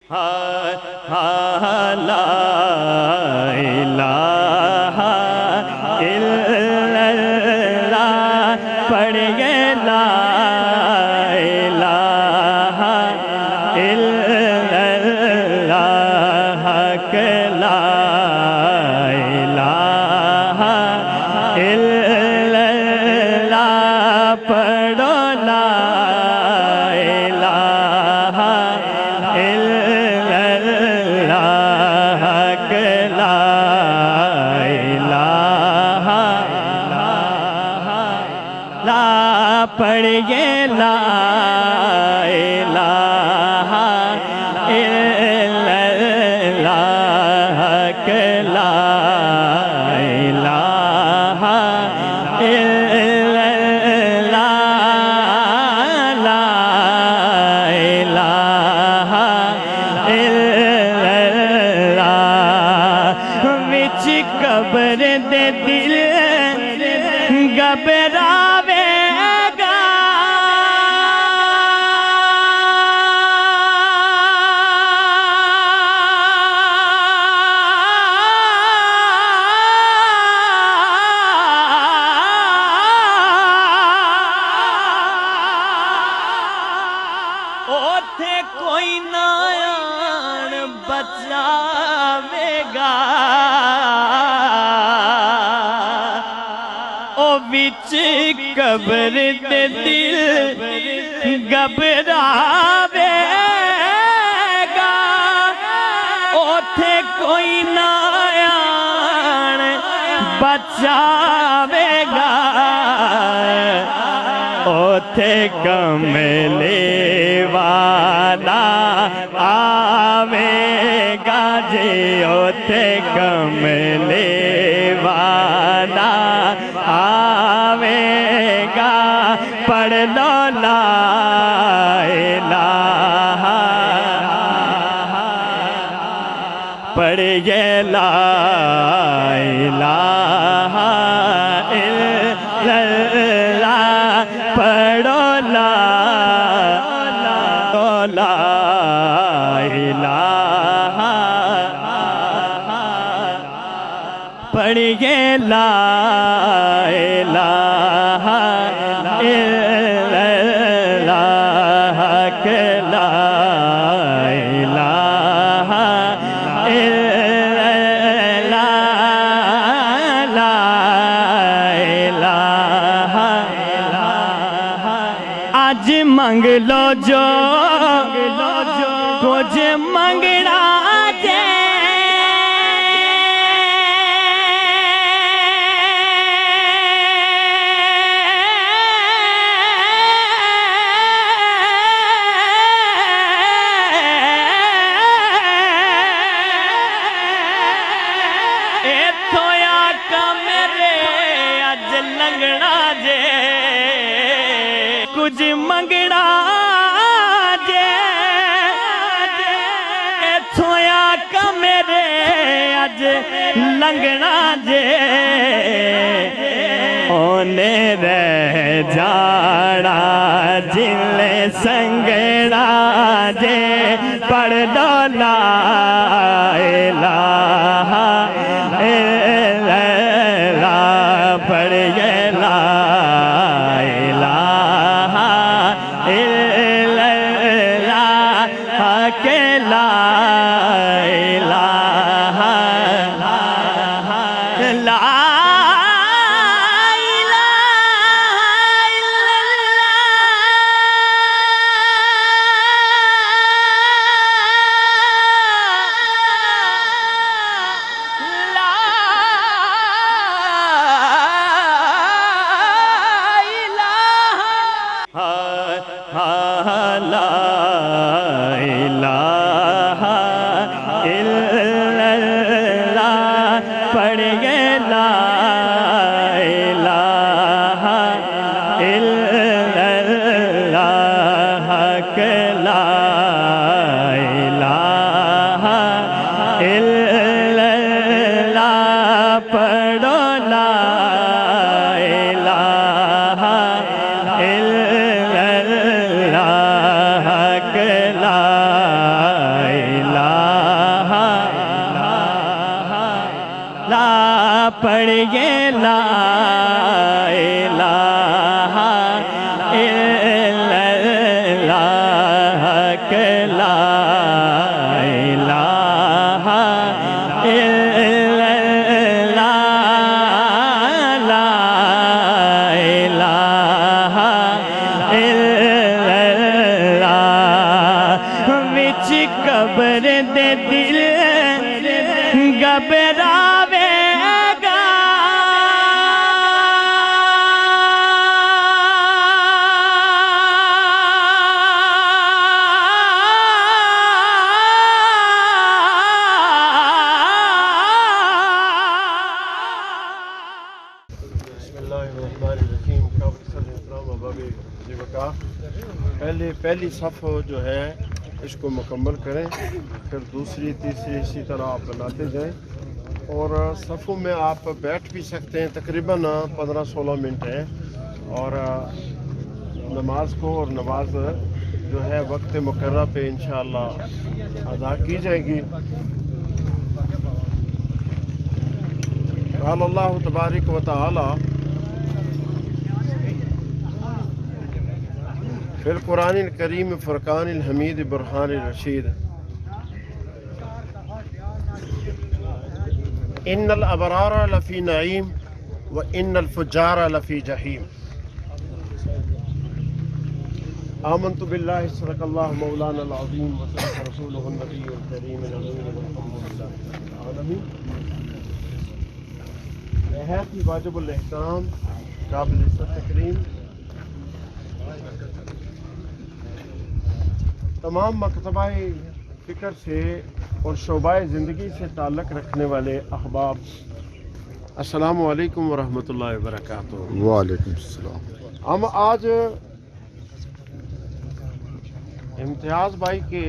لا الہ الا اللہ پڑھیے لا الہ الا اللہ کہ لا الہ الا اللہ پڑھو لا الہ الا اللہ کہ لا الہ لا پڑھیے لا الہ الا اللہ کہ لا الہ الا اللہ لا الہ الا اللہ وچ قبر دے دل گھبراوے گا اوتھے کوئی نہ آن بچاوے گا او وچ قبر دے دل گھبراوے گا اوتھے کوئی نہ آن بچاوے گا اوتھے کملے والا آوے گا جی اوتھے کملے والا آوے گا پڑھ لو لا الہ پڑھیے لا الہ الا اللہ پڑھو لا الہ پڑھیے لا الہ الا اللہ کہ لا الہ الا اللہ لا الہ آج منگ لو جو کچھ منگنا جے ایتھوں آقا میرے اج لنگنا جے کچھ منگنا جے ایتھوں آقا میرے اج لنگنا جے اونے رہ جانا جلے سنگنا جے پڑھ دو لا الہ الا اللہ پڑھیے لا الہ الا اللہ کہ لا الہ لا لا الہ الا پڑھیے لا الہ الا اللہ کہ لا الہ الا اللہ لا الہ الا اللہ وچ قبر دے دل گھبراوے گا بسم اللہ الرحمن الرحیم. پہلی صف جو ہے اس کو مکمل کریں، پھر دوسری تیسری اسی طرح آپ بناتے جائیں، اور صفوں میں آپ بیٹھ بھی سکتے ہیں. تقریباً 15-16 منٹ ہے، اور نماز جو ہے وقت مقررہ پہ انشاءاللہ ادا کی جائے گی. قال اللہ تبارک و تعالی فی القرآن الکریم فرقان الحمید برہان الرشید ان الابرار لفی نعیم و ان الفجار لفی جحیم. آمنت باللہ صدق اللہ مولانا العظیم و صدق رسولہ النبی الکریم الامین والحمد للہ العالمین. نہایت ہی واجب الاحترام قابل عزت تکریم تمام مکتبہ فکر سے اور شعبہ زندگی سے تعلق رکھنے والے احباب، السلام علیکم ورحمۃ اللہ وبرکاتہ. وعلیکم السلام. ہم آج امتیاز بھائی کے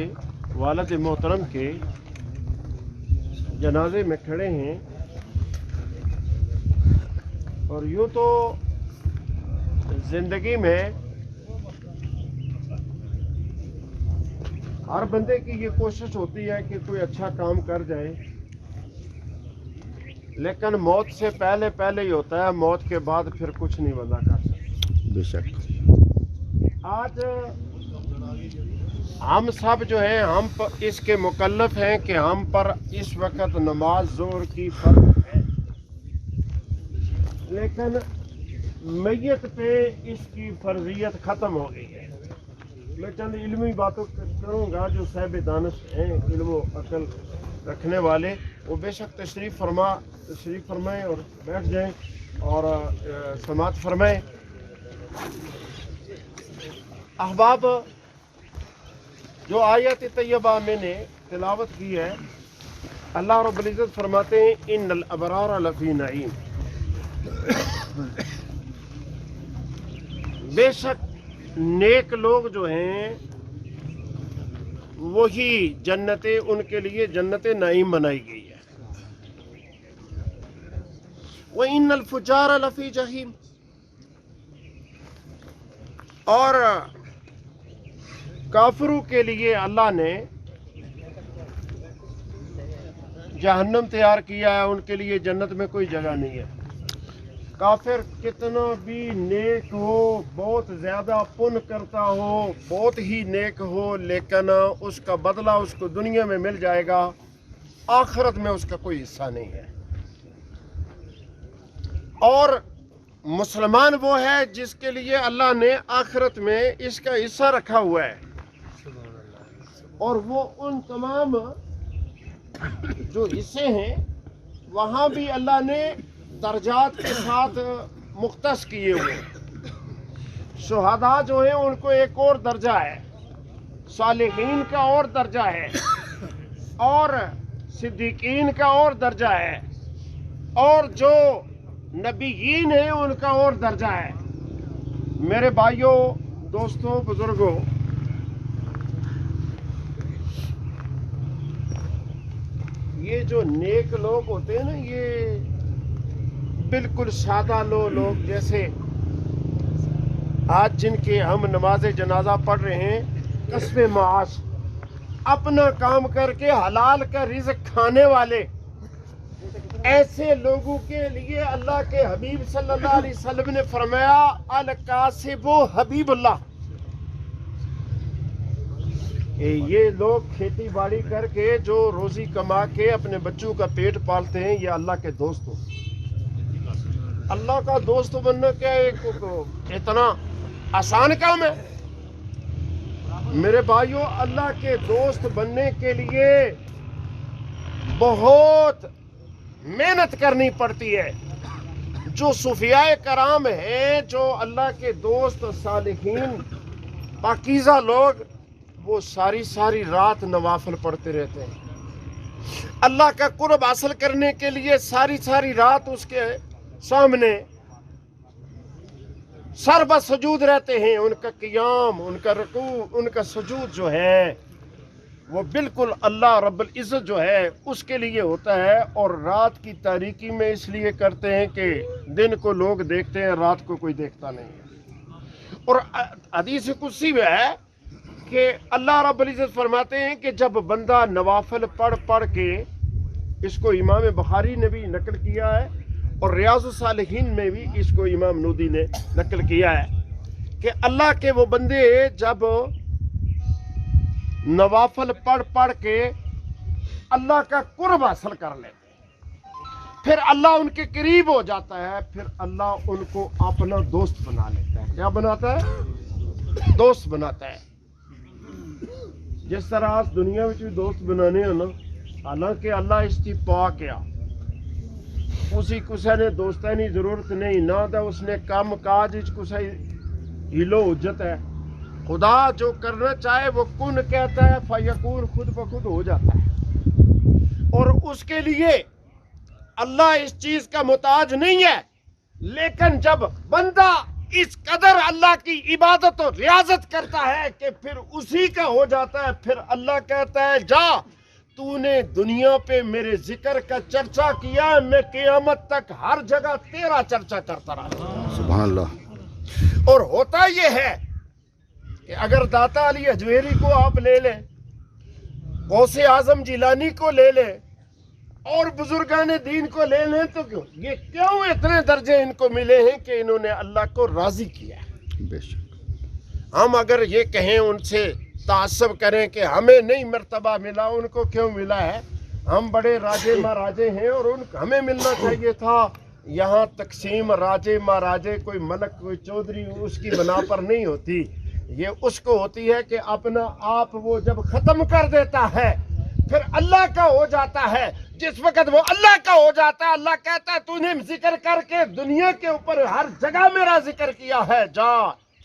والد محترم کے جنازے میں کھڑے ہیں، اور یوں تو زندگی میں ہر بندے کی یہ کوشش ہوتی ہے کہ کوئی اچھا کام کر جائے، لیکن موت سے پہلے ہی ہوتا ہے، موت کے بعد پھر کچھ نہیں بندہ کر سکتا. بے شک. آج ہم سب جو ہیں ہم اس کے مکلف ہیں کہ ہم پر اس وقت نماز ظہر کی فرض ہے، لیکن میت پہ اس کی فرضیت ختم ہو گئی ہے. میں چند علمی باتوں کروں گا. جو صاحب دانش ہیں، علم و عقل رکھنے والے، وہ بے شک تشریف فرمائیں اور بیٹھ جائیں اور سماعت فرمائیں. احباب، جو آیت طیبہ میں نے تلاوت کی ہے، اللہ رب العزت فرماتے ہیں ان الابرار لفی نعیم. بے شک نیک لوگ جو ہیں وہی جنتیں، ان کے لیے جنت نعیم بنائی گئی ہے. وَإِنَّ الْفُجَّارَ لَفِي جَحِيمٍ. اور کافروں کے لیے اللہ نے جہنم تیار کیا ہے، ان کے لیے جنت میں کوئی جگہ نہیں ہے. کافر کتنا بھی نیک ہو، بہت زیادہ پن کرتا ہو، بہت ہی نیک ہو، لیکن اس کا بدلہ اس کو دنیا میں مل جائے گا، آخرت میں اس کا کوئی حصہ نہیں ہے. اور مسلمان وہ ہے جس کے لیے اللہ نے آخرت میں اس کا حصہ رکھا ہوا ہے، اور وہ ان تمام جو حصے ہیں وہاں بھی اللہ نے درجات کے ساتھ مختص کیے ہوئے. شہداء جو ہیں ان کو ایک اور درجہ ہے، صالحین کا اور درجہ ہے، اور صدیقین کا اور درجہ ہے، اور جو نبیین ہیں ان کا اور درجہ ہے. میرے بھائیوں، دوستوں، بزرگوں، یہ جو نیک لوگ ہوتے ہیں نا، یہ بالکل سادہ لوگ، جیسے آج جن کے ہم نماز جنازہ پڑھ رہے ہیں، کسب معاش، اپنا کام کر کے حلال کا رزق کھانے والے، ایسے لوگوں کے لیے اللہ کے حبیب صلی اللہ علیہ وسلم نے فرمایا الکاسب حبیب اللہ، یہ لوگ کھیتی باڑی کر کے جو روزی کما کے اپنے بچوں کا پیٹ پالتے ہیں، یہ اللہ کے دوست ہو۔ اللہ کا دوست بننا کیا ایک اتنا آسان کام ہے؟ میرے بھائیوں، اللہ کے دوست بننے کے لیے بہت محنت کرنی پڑتی ہے۔ جو صوفیاء کرام ہیں، جو اللہ کے دوست صالحین پاکیزہ لوگ، وہ ساری رات نوافل پڑھتے رہتے ہیں۔ اللہ کا قرب حاصل کرنے کے لیے ساری رات اس کے سامنے سر بسجود رہتے ہیں۔ ان کا قیام، ان کا رکوع، ان کا سجود جو ہے وہ بالکل اللہ رب العزت جو ہے اس کے لیے ہوتا ہے، اور رات کی تاریکی میں اس لیے کرتے ہیں کہ دن کو لوگ دیکھتے ہیں، رات کو کوئی دیکھتا نہیں ہے۔ اور حدیث قدسی میں ہے کہ اللہ رب العزت فرماتے ہیں کہ جب بندہ نوافل پڑھ کے، اس کو امام بخاری نے بھی نقل کیا ہے اور ریاض الصالحین میں بھی اس کو امام نودی نے نقل کیا ہے، کہ اللہ کے وہ بندے جب نوافل پڑھ کے اللہ کا قرب حاصل کر لیتے ہیں، پھر اللہ ان کے قریب ہو جاتا ہے، پھر اللہ ان کو اپنا دوست بنا لیتا ہے۔ کیا بناتا ہے؟ دوست بناتا ہے۔ جس طرح آج دنیا میں بھی دوست بنانے ہیں نا، حالانکہ اللہ اس کی پاک ہے، اسی کسے نے دوستانی ضرورت نہیں، نہ دا اس نے کام کاج کسے ہیلو حجت ہے۔ خدا جو کرنا چاہے وہ کن کہتا ہے، فیکون خود بخود ہو جاتا ہے، اور اس کے لیے اللہ اس چیز کا محتاج نہیں ہے۔ لیکن جب بندہ اس قدر اللہ کی عبادت و ریاضت کرتا ہے کہ پھر اسی کا ہو جاتا ہے، پھر اللہ کہتا ہے جا، تو نے دنیا پہ میرے ذکر کا چرچا کیا، میں قیامت تک ہر جگہ تیرا چرچا کرتا رہا۔ سبحان اللہ۔ اور ہوتا یہ ہے کہ اگر داتا علی اجویری کو آپ لے لیں، غوث اعظم جیلانی کو لے لیں، اور بزرگان دین کو لے لیں، تو یہ کیوں اتنے درجے ان کو ملے ہیں کہ انہوں نے اللہ کو راضی کیا ہے؟ بے شک۔ ہم اگر یہ کہیں ان سے تعصب کریں کہ ہمیں نہیں مرتبہ ملا، ان کو کیوں ملا ہے؟ ہم بڑے راجے مہاراجے ہیں، اور ہمیں ملنا چاہیے تھا۔ یہاں تقسیم راجے مہاراجے، کوئی ملک کوئی چودھری، اس کی بنا پر نہیں ہوتی، یہ اس کو ہوتی ہے کہ اپنا آپ وہ جب ختم کر دیتا ہے پھر اللہ کا ہو جاتا ہے۔ جس وقت وہ اللہ کا ہو جاتا ہے، اللہ کہتا ہے تو نے ذکر کر کے دنیا کے اوپر ہر جگہ میرا ذکر کیا ہے، جا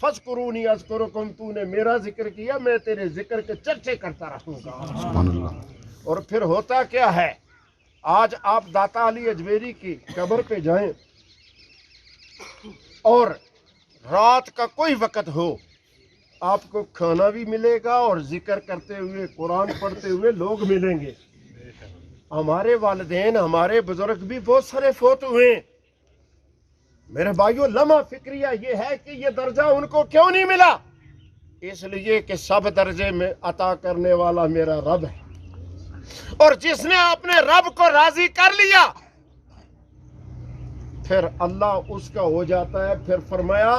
فذکرونی اذکرکم، تو نے میرا ذکر کیا، میں تیرے ذکر کے چرچے کرتا رہوں گا۔ سبحان اللہ۔ اور پھر ہوتا کیا ہے؟ آج آپ داتا علی اجویری کی قبر پہ جائیں، اور رات کا کوئی وقت ہو، آپ کو کھانا بھی ملے گا اور ذکر کرتے ہوئے، قرآن پڑھتے ہوئے لوگ ملیں گے۔ ہمارے والدین، ہمارے بزرگ بھی بہت سارے فوت ہوئے ہیں۔ میرے بھائیوں، لمحہ فکریہ یہ ہے کہ یہ درجہ ان کو کیوں نہیں ملا؟ اس لیے کہ سب درجے میں عطا کرنے والا میرا رب ہے، اور جس نے اپنے رب کو راضی کر لیا پھر اللہ اس کا ہو جاتا ہے۔ پھر فرمایا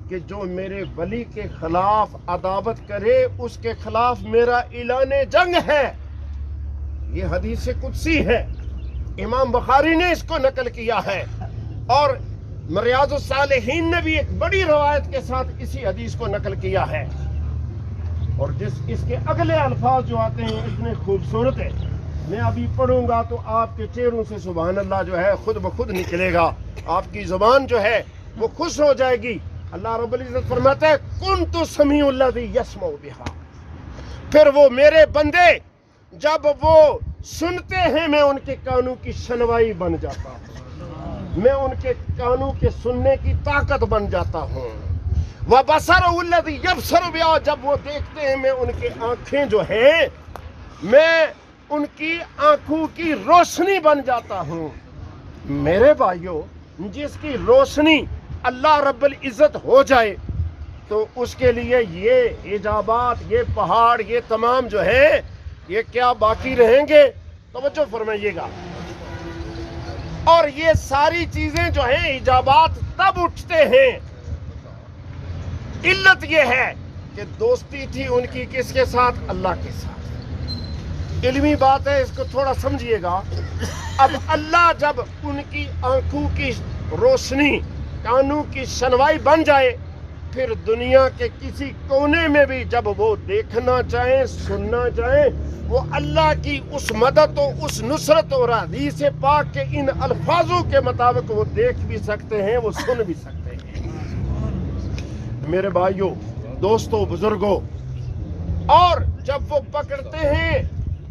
کہ جو میرے ولی کے خلاف عداوت کرے، اس کے خلاف میرا اعلان جنگ ہے۔ یہ حدیث قدسی ہے، امام بخاری نے اس کو نقل کیا ہے، اور ریاض الصالحین نے بھی ایک بڑی روایت کے ساتھ اسی حدیث کو نقل کیا ہے۔ اور اس کے اگلے الفاظ جو آتے ہیں اتنے خوبصورت ہیں، میں ابھی پڑھوں گا تو آپ کے چہروں سے سبحان اللہ جو ہے خود بخود نکلے گا، آپ کی زبان جو ہے وہ خوش ہو جائے گی۔ اللہ رب العزت فرماتا ہے کنت سمیع الذی یسمع بہا، پھر وہ میرے بندے جب وہ سنتے ہیں، میں ان کے کانوں کی شنوائی بن جاتا ہوں، میں ان کے کانوں کے سننے کی طاقت بن جاتا ہوں۔ وَبَصَرُ الَّذِي يَبْصَرُ بِهَا، جب وہ دیکھتے ہیں میں ان کی آنکھیں جو ہیں، میں ان کی آنکھوں کی روشنی بن جاتا ہوں۔ میرے بھائیوں، جس کی روشنی اللہ رب العزت ہو جائے تو اس کے لیے یہ ایجابات، یہ پہاڑ، یہ تمام جو ہے یہ کیا باقی رہیں گے؟ توجہ فرمائیے گا۔ اور یہ ساری چیزیں جو ہیں ایجابات تب اٹھتے ہیں. علت یہ ہے کہ دوستی تھی ان کی کس کے ساتھ؟ اللہ کے ساتھ. علمی بات ہے، اس کو تھوڑا سمجھیے گا. اب اللہ جب ان کی آنکھوں کی روشنی، کانوں کی شنوائی بن جائے، پھر دنیا کے کسی کونے میں بھی جب وہ دیکھنا چاہیں، سننا چاہیں، وہ اللہ کی اس مدد و اس نصرت اور حدیث پاک کے ان الفاظوں کے مطابق وہ دیکھ بھی سکتے ہیں، وہ سن بھی سکتے ہیں. میرے بھائیوں، دوستوں، بزرگوں، اور جب وہ پکڑتے ہیں،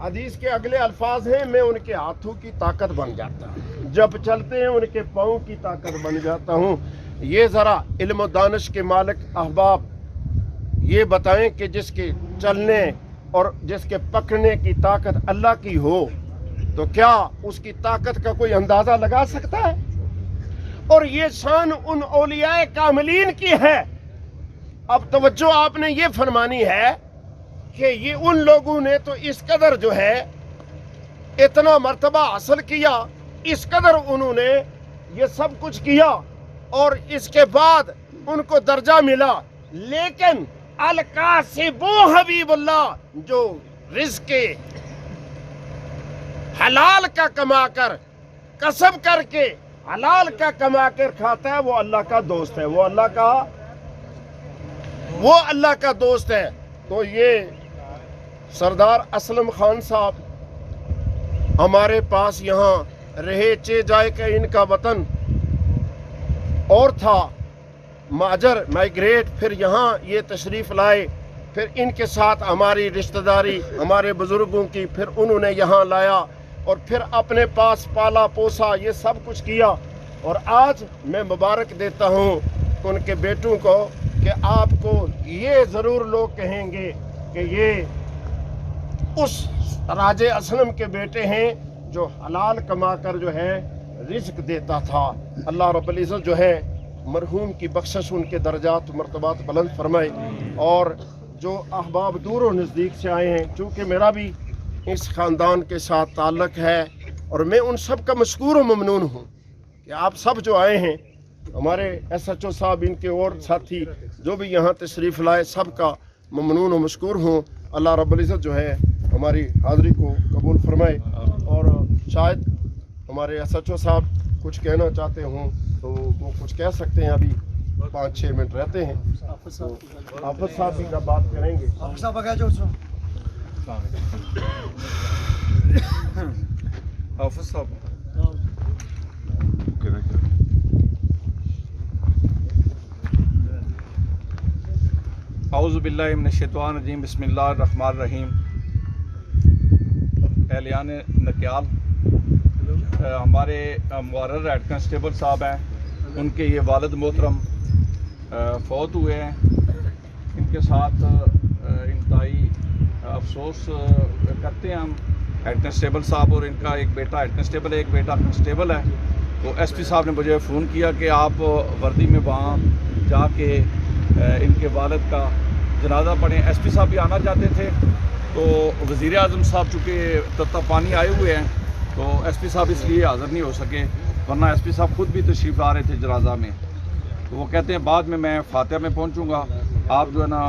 حدیث کے اگلے الفاظ ہیں، میں ان کے ہاتھوں کی طاقت بن جاتا ہوں، جب چلتے ہیں ان کے پاؤں کی طاقت بن جاتا ہوں. یہ ذرا علم و دانش کے مالک احباب یہ بتائیں کہ جس کے چلنے اور جس کے پکڑنے کی طاقت اللہ کی ہو تو کیا اس کی طاقت کا کوئی اندازہ لگا سکتا ہے؟ اور یہ شان ان اولیاء کاملین کی ہے. اب توجہ آپ نے یہ فرمانی ہے کہ یہ ان لوگوں نے تو اس قدر جو ہے اتنا مرتبہ حاصل کیا، اس قدر انہوں نے یہ سب کچھ کیا، اور اس کے بعد ان کو درجہ ملا. لیکن القاسبو حبیب اللہ، جو رزق حلال کا کما کر، کسب کر کے حلال کا کما کر کھاتا ہے، وہ اللہ کا دوست ہے، وہ اللہ کا دوست ہے. تو یہ سردار اسلم خان صاحب ہمارے پاس یہاں رہے، چے جائے کہ ان کا وطن اور تھا، مہاجر مائگریٹ، پھر یہاں یہ تشریف لائے، پھر ان کے ساتھ ہماری رشتہ داری ہمارے بزرگوں کی پھر انہوں نے یہاں لایا، اور پھر اپنے پاس پالا پوسا، یہ سب کچھ کیا. اور آج میں مبارک دیتا ہوں ان کے بیٹوں کو کہ آپ کو یہ ضرور لوگ کہیں گے کہ یہ اس راج اسلم کے بیٹے ہیں جو حلال کما کر جو ہے رزق دیتا تھا. اللہ رب العزت جو ہے مرحوم کی بخشش ان کے درجات و مرتبات بلند فرمائے. اور جو احباب دور و نزدیک سے آئے ہیں، چونکہ میرا بھی اس خاندان کے ساتھ تعلق ہے، اور میں ان سب کا مشکور و ممنون ہوں کہ آپ سب جو آئے ہیں، ہمارے ایس ایچ او صاحب، ان کے اور ساتھی جو بھی یہاں تشریف لائے، سب کا ممنون و مشکور ہوں. اللہ رب العزت جو ہے ہماری حاضری کو قبول فرمائے. اور شاید ہمارے ایس ایچ او صاحب کچھ کہنا چاہتے ہوں تو وہ کچھ کہہ سکتے ہیں. ابھی 5-6 منٹ رہتے ہیں، حافظ صاحب بھی کا بات کریں گے. حافظ صاحب، اعوذ باللہ من الشیطان الرجیم، بسم اللہ الرحمن الرحیم. اہلیان نکیال، ہمارے معرر ہیڈ کانسٹیبل صاحب ہیں، ان کے یہ والد محترم فوت ہوئے ہیں. ان کے ساتھ انتہائی افسوس کرتے ہیں ہم. ہیڈ کانسٹیبل صاحب اور ان کا ایک بیٹا ہیڈ کانسٹیبل ہے، ایک بیٹا کانسٹیبل ہے. تو ایس پی صاحب نے مجھے فون کیا کہ آپ وردی میں وہاں جا کے ان کے والد کا جنازہ پڑھیں. ایس پی صاحب بھی آنا چاہتے تھے، تو وزیر اعظم صاحب چونکہ تتا پانی آئے ہوئے ہیں تو ایس پی صاحب اس لیے حاضر نہیں ہو سکے، ورنہ ایس پی صاحب خود بھی تشریف لا رہے تھے جنازہ میں. تو وہ کہتے ہیں بعد میں فاتحہ میں پہنچوں گا. آپ جو ہے نا،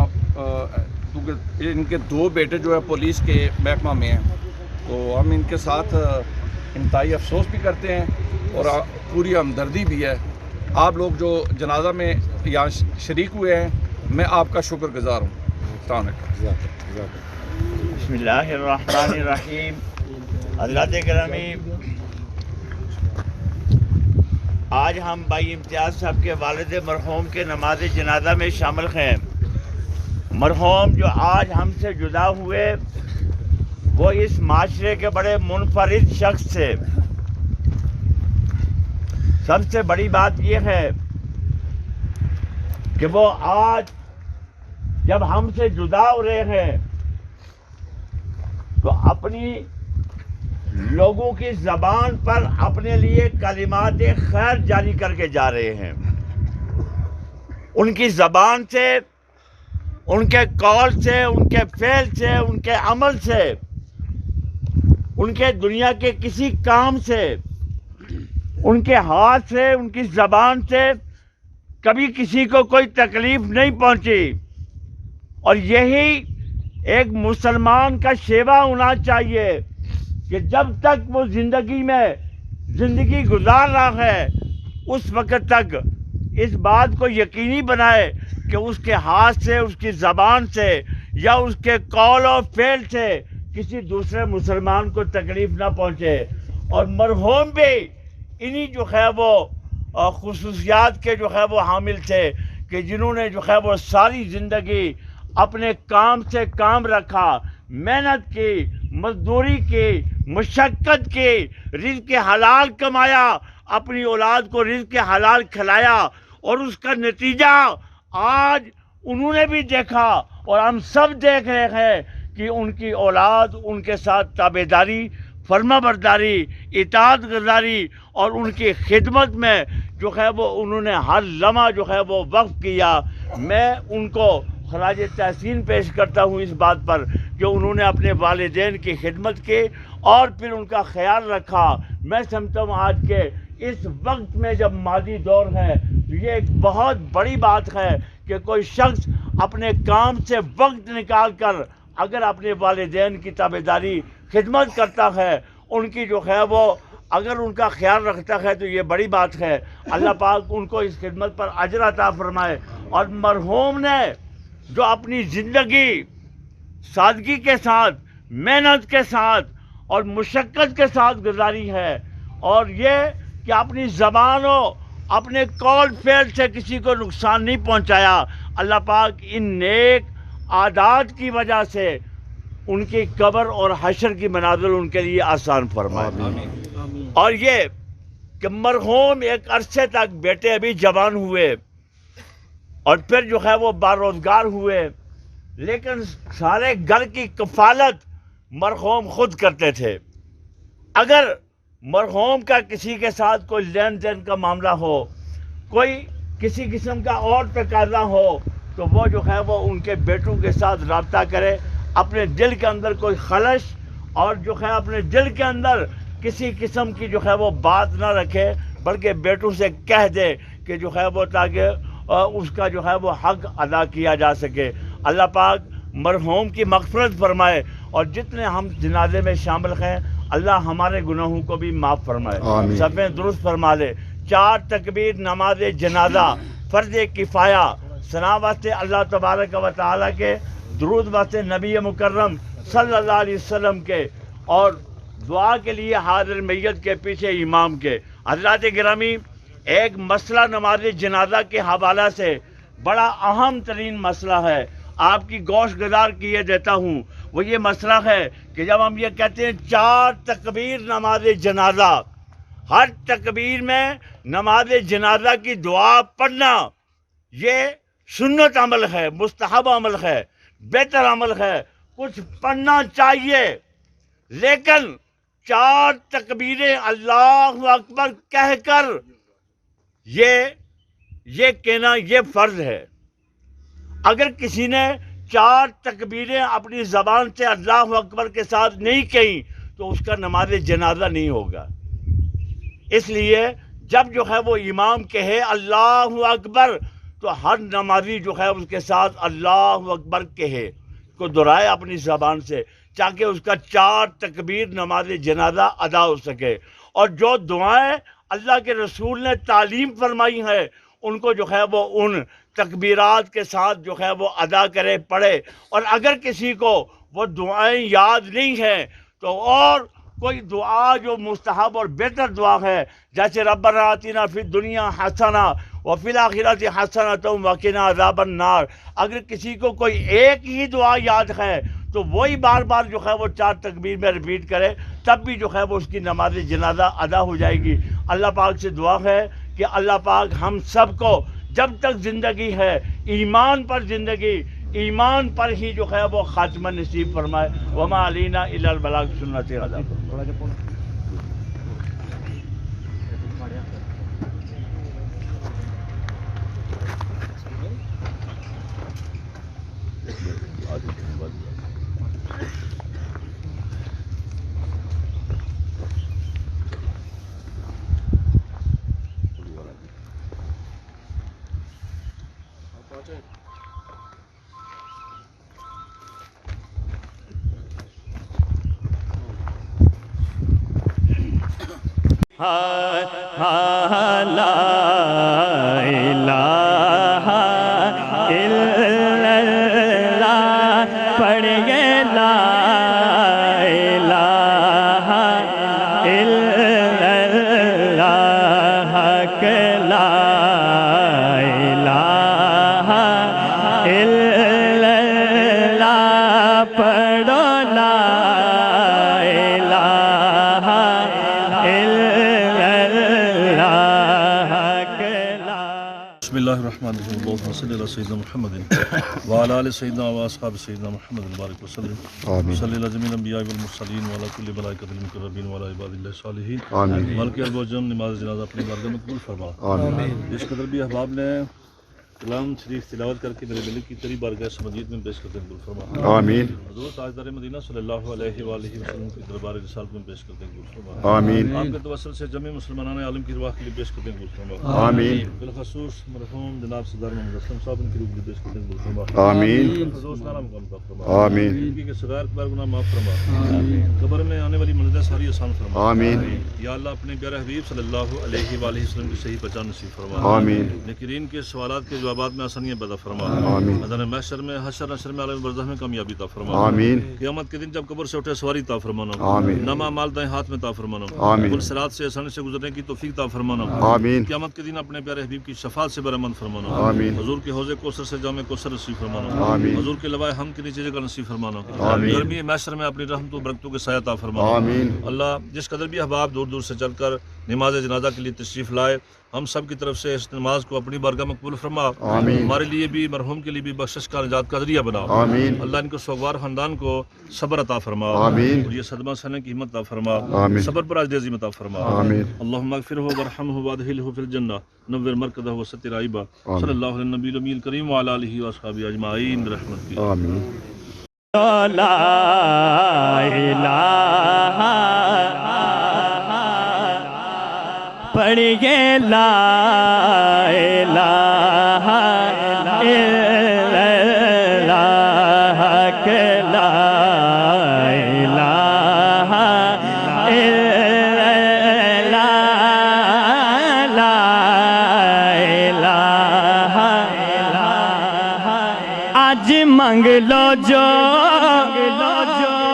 کیونکہ ان کے 2 بیٹے جو ہے پولیس کے محکمہ میں ہیں، تو ہم ان کے ساتھ انتہائی افسوس بھی کرتے ہیں اور پوری ہمدردی بھی ہے. آپ لوگ جو جنازہ میں یہاں شریک ہوئے ہیں، میں آپ کا شکر گزار ہوں. السلام علیکم. بسم اللہ الرحمن الرحیم. حضرات گرامی، آج ہم بھائی امتیاز صاحب کے والد مرحوم کے نماز جنازہ میں شامل ہیں. مرحوم جو آج ہم سے جدا ہوئے، وہ اس معاشرے کے بڑے منفرد شخص تھے. سب سے بڑی بات یہ ہے کہ وہ آج جب ہم سے جدا ہو رہے ہیں تو اپنی لوگوں کی زبان پر اپنے لیے کلمات خیر جاری کر کے جا رہے ہیں. ان کی زبان سے، ان کے قول سے، ان کے فعل سے، ان کے عمل سے، ان کے دنیا کے کسی کام سے ان کے ہاتھ سے ان کی زبان سے کبھی کسی کو کوئی تکلیف نہیں پہنچی. اور یہی ایک مسلمان کا شیوا ہونا چاہیے کہ جب تک وہ زندگی گزار رہا ہے اس وقت تک اس بات کو یقینی بنائے کہ اس کے ہاتھ سے اس کی زبان سے یا اس کے قول و فعل سے کسی دوسرے مسلمان کو تکلیف نہ پہنچے. اور مرحوم بھی انہی جو ہے وہ خصوصیات کے جو ہے وہ حامل تھے کہ جنہوں نے جو ہے وہ ساری زندگی اپنے کام سے کام رکھا، محنت کی، مزدوری کی، مشقت کی، رزق حلال کمایا، اپنی اولاد کو رزق حلال کھلایا، اور اس کا نتیجہ آج انہوں نے بھی دیکھا اور ہم سب دیکھ رہے ہیں کہ ان کی اولاد ان کے ساتھ تابعداری، فرما برداری، اطاعت گزاری اور ان کی خدمت میں جو ہے وہ انہوں نے ہر لمحہ جو ہے وہ وقف کیا. میں ان کو خراج تحسین پیش کرتا ہوں اس بات پر کہ انہوں نے اپنے والدین کی خدمت کی اور پھر ان کا خیال رکھا. میں سمجھتا ہوں آج کے اس وقت میں جب ماضی دور ہے تو یہ ایک بہت بڑی بات ہے کہ کوئی شخص اپنے کام سے وقت نکال کر اگر اپنے والدین کی تابعداری خدمت کرتا ہے، ان کی جو ہے وہ اگر ان کا خیال رکھتا ہے تو یہ بڑی بات ہے. اللہ پاک ان کو اس خدمت پر اجر عطا فرمائے. اور مرحوم نے جو اپنی زندگی سادگی کے ساتھ، محنت کے ساتھ اور مشقت کے ساتھ گزاری ہے، اور یہ کہ اپنی زبان و اپنے قول فعل سے کسی کو نقصان نہیں پہنچایا. اللہ پاک ان نیک عادات کی وجہ سے ان کی قبر اور حشر کی منازل ان کے لیے آسان فرمائے. اور یہ کہ مرحوم ایک عرصے تک بیٹے ابھی جوان ہوئے اور پھر جو ہے وہ باروزگار ہوئے، لیکن سارے گھر کی کفالت مرحوم خود کرتے تھے. اگر مرحوم کا کسی کے ساتھ کوئی لین دین کا معاملہ ہو، کوئی کسی قسم کا اور تقاضا ہو، تو وہ جو ہے وہ ان کے بیٹوں کے ساتھ رابطہ کرے، اپنے دل کے اندر کوئی خلش اور جو ہے اپنے دل کے اندر کسی قسم کی جو ہے وہ بات نہ رکھے، بلکہ بیٹوں سے کہہ دے کہ جو ہے وہ تاکہ اس کا جو ہے وہ حق ادا کیا جا سکے. اللہ پاک مرحوم کی مغفرت فرمائے اور جتنے ہم جنازے میں شامل ہیں اللہ ہمارے گناہوں کو بھی معاف فرمائے، صفیں درست فرما لے. 4 تکبیر نماز جنازہ فرض کفایہ، ثنا واسطے اللہ تبارک و تعالیٰ کے، درود واسطے نبی مکرم صلی اللہ علیہ وسلم کے، اور دعا کے لیے حاضر میت کے پیچھے امام کے. حضرات گرامی، ایک مسئلہ نماز جنازہ کے حوالہ سے بڑا اہم ترین مسئلہ ہے، آپ کی گوش گزار کیے دیتا ہوں. وہ یہ مسئلہ ہے کہ جب ہم یہ کہتے ہیں 4 تکبیر نماز جنازہ، ہر تکبیر میں نماز جنازہ کی دعا پڑھنا یہ سنت عمل ہے، مستحب عمل ہے، بہتر عمل ہے، کچھ پڑھنا چاہیے. لیکن 4 تکبیریں اللہ اکبر کہہ کر یہ کہنا یہ فرض ہے. اگر کسی نے 4 تکبیریں اپنی زبان سے اللہ اکبر کے ساتھ نہیں کہیں تو اس کا نماز جنازہ نہیں ہوگا. اس لیے جب جو ہے وہ امام کہے اللہ اکبر تو ہر نمازی جو ہے اس کے ساتھ اللہ اکبر کہے، کو دہرائے اپنی زبان سے، تاکہ اس کا 4 تکبیر نماز جنازہ ادا ہو سکے. اور جو دعائیں اللہ کے رسول نے تعلیم فرمائی ہیں ان کو جو ہے وہ ان تکبیرات کے ساتھ جو ہے وہ ادا کرے، پڑھے. اور اگر کسی کو وہ دعائیں یاد نہیں ہیں تو اور کوئی دعا جو مستحب اور بہتر دعا ہے، جیسے ربنا آتنا فی الدنیا حسنہ وفی الآخرۃ حسنۃ وقنا عذاب النار، اگر کسی کو کوئی ایک ہی دعا یاد ہے تو وہی بار بار جو ہے وہ 4 تکبیر میں ریپیٹ کرے، تب بھی جو ہے وہ اس کی نماز جنازہ ادا ہو جائے گی. اللہ پاک سے دعا ہے کہ اللہ پاک ہم سب کو جب تک زندگی ہے ایمان پر زندگی، ایمان پر ہی جو ہے وہ خاتمہ نصیب فرمائے. وما علینا الا البلاغ سنت غدا. لا الہ الا اللہ پڑھیے لا الہ الا اللہ کہ لا الہ الا اللہ پڑھو لا الہ الا اللہ کہ لا بسم اللہ الرحمن الرحیم اللہم صلی علی سیدنا محمد وعلی آل سیدنا و اصحاب سیدنا محمد مبارک وسلم آمین صلی اللہ جمیع الانبیاء والمرسلین وعلی کل ملائکۃ المقربین وعلی عباد اللہ الصالحین آمین ملک ارب و جم نماز جنازہ اپنی بارگاہ میں قبول فرما آمین جس قدر بھی احباب نے کلام شریف تلاوت کر کے میرے ملک کی تری بارگاہ سمجید میں پیش کرتے قبول فرما آمین حضور تاجدار مدینہ صلی اللہ علیہ وآلہ وسلم کی دربار رسالت میں پیش کرتے قبول فرما آمین آپ کے توسل سے جميع مسلمانان عالم کی رواح کے لیے پیش کرتے قبول فرما آمین بالخصوص مرحوم جناب سردار محمد اسلم صاحب ان کی روح کے لیے پیش کرتے قبول فرما آمین حضور سارا مقام عطا فرما آمین زندگی کے صغائر کبار گناہ معاف فرما قبر میں آنے والی منزلیں ساری آسان فرما آمین یا اللہ اپنے پیارے حبیب صلی اللہ علیہ وآلہ وسلم کی صحیح پہچان نصیب فرما آمین نکرین کے سوالات کے جوابات میں آسانیاں پیدا فرما آمین میدان محشر میں حشر نشر میں عالم برزخ میں کامیابی عطا فرما آمین قیامت کے دن جب قبر سے اٹھے سواری عطا فرمانا آمین نامہ مال دائیں ہاتھ میں عطا فرمانا آمین پل صراط سے آسانی سے گزرنے کی توفیق عطا فرمانا آمین قیامت کے دن اپنے پیارے حبیب کی شفاعت سے برآمد فرمانا آمین حضور کے حوض کوثر سے جام کوثر نصیب فرمانا آمین حضور کے لوائے ہم کے نیچے جگہ نصیب فرمانا آمین گرمی محشر میں اپنی رحمت و برکتوں کے سایہ عطا فرمانا آمین اللہ جس قدر بھی احباب دور دور سے چل کر نماز جنازہ کے لیے تشریف لائے ہم سب کی طرف سے اس نماز کو اپنی بارگاہ میں قبول فرما آمین ہمارے لیے بھی مرحوم کے لیے بھی بخشش کا نجات کا ذریعہ بنا آمین اللہ ان کو سوگوار خاندان کو صبر عطا فرما آمین اور یہ صدمہ سہنے کی ہمت عطا فرما آمین صبر پر عاجزی عطا فرما آمین اللہم اغفرہ وارحمہ وادخلہ فی الجنہ نور مرکزہ وستر عیبہ صلی اللہ علیہ نبی الامین الکریم وعلی آلہ واصحابہ اجمعین برحمتک آمین لا الہ پڑھیے لا الہ الا اللہ کہ لا الہ الا اللہ لا الہ آج منگ لو جو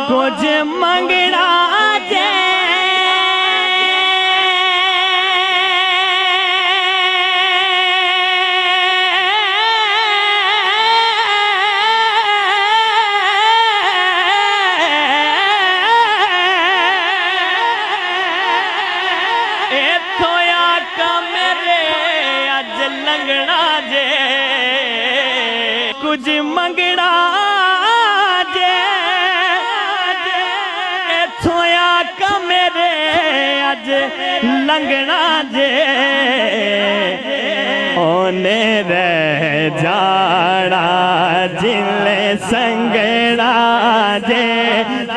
کچھ منگنا جے ایتھویا کمرے اج لنگنا جے کچھ منگنا جے ایتھویا کمرے اج لنگنا جے اونے رہ جانا جلے سنگنا جے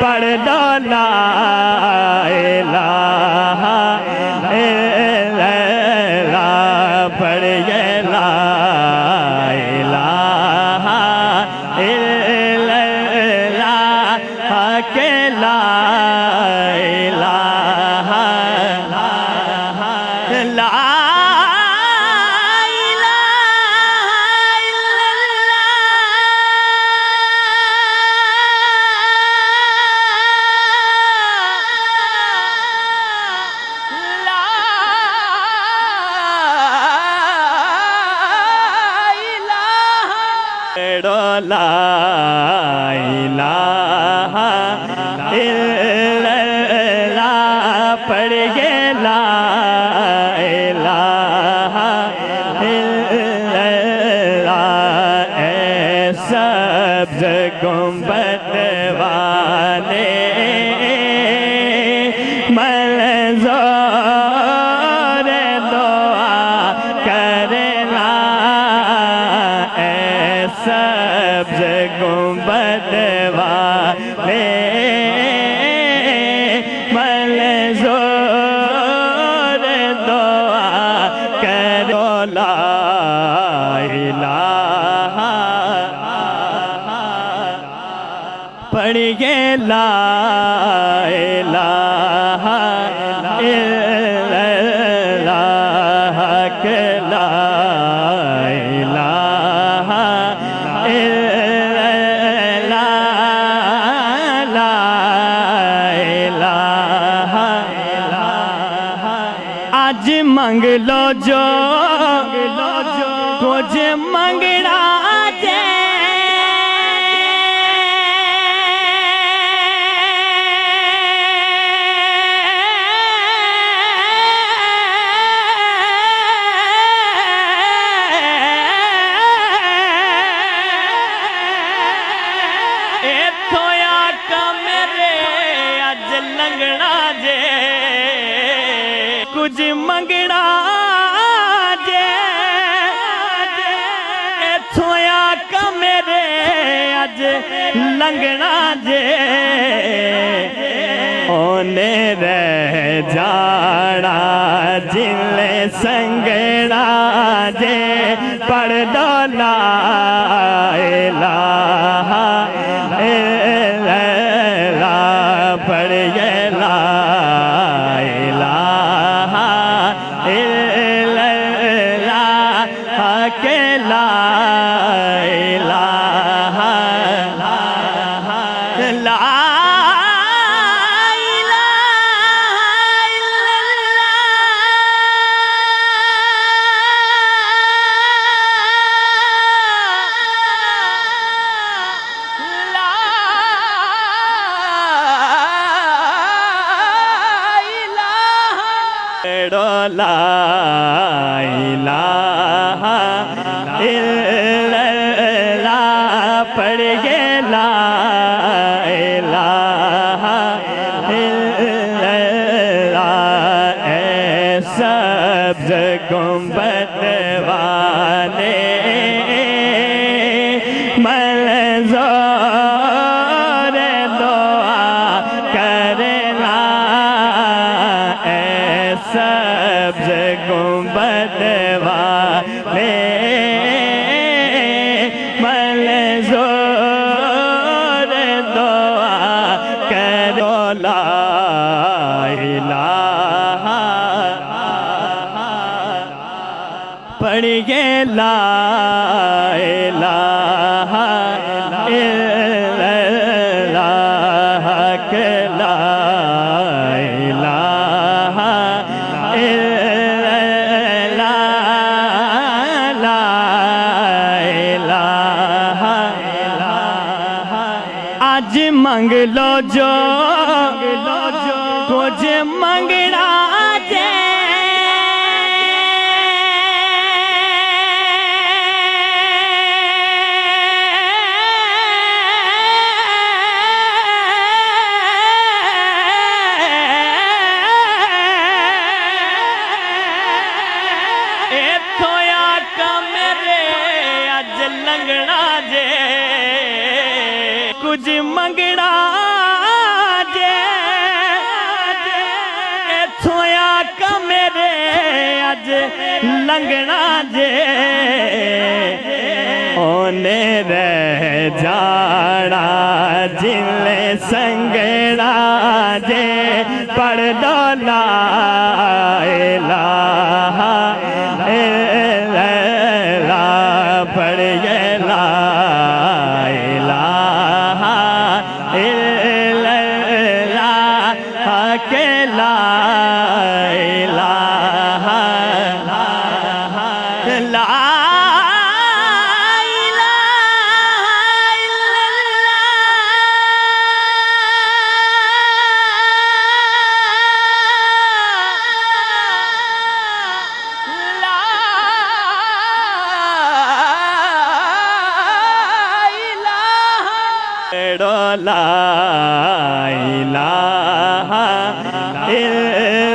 پڑھ لو لا الہ الا اللہ پڑھیے لا الہ الا اللہ کہ لا الہ لا لا الہ الا اللہ پڑھیے لا الہ الا اللہ اے سبز گنبد والے منظور دعا کرنا اے سبز گنبد والے آج منگ لو جو کچھ منگنا جے کچھ منگنا جے تھویا کا میرے اج لنگنا جے اونے رہ جانا جلے سنگنا جے پڑھ دو لا الہ الا اللہ پڑھ یہ لا لا الہ الا اللہ پڑھ یہ لا الہ الا اللہ اے سبز گنبد والے منظور دعا کرنا اے سبز گنبد والے منظور دعا کرو لا الہ پڑھیے لا الہ الا اللہ لا الہ آج منگ لو جو کچھ منگنا جے تھویا کا میرے اج لنگنا جے کچھ منگنا جے تھویا کا میرے اج لنگنا جے اونے رہ جانا جلے سنگنا جے پڑھ دو لا الہ الا اللہ پڑھ یہ لا الہ الا اللہ کہ لا الہ لا لا الہ الا